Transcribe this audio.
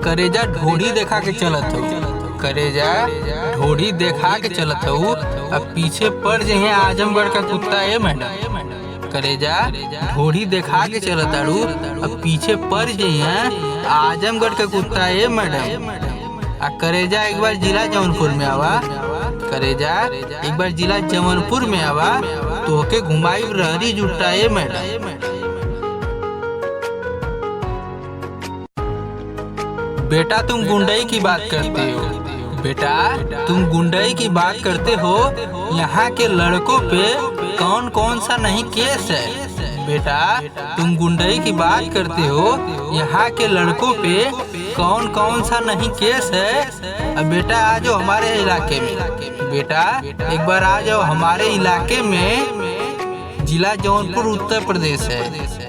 करेजा ढोड़ी देखा के चलत हो, करेजा ढोड़ी देखा के चलत हो। अब पीछे पड़ जाए आजमगढ़ का कुत्ता है मैडम, करेजा ढोड़ी देखा के चलत आड़ू। अब पीछे पड़ जाए आजमगढ़ का कुत्ता है मैडम। करेजा एक बार जिला जौनपुर में आवा, करेजा एक बार जिला जौनपुर में आवा तो के घुमाई रहरी जुटा है मैडम। बेटा तुम गुंडई की बात करते हो, बेटा तुम गुंडई की बात करते हो। यहाँ के लड़कों पे कौन कौन सा नहीं केस है। बेटा तुम गुंडई की बात करते हो, यहाँ के लड़कों पे कौन कौन सा नहीं केस है। अब बेटा आ जाओ हमारे इलाके में, बेटा एक बार आ जाओ हमारे इलाके में। जिला जौनपुर उत्तर प्रदेश है।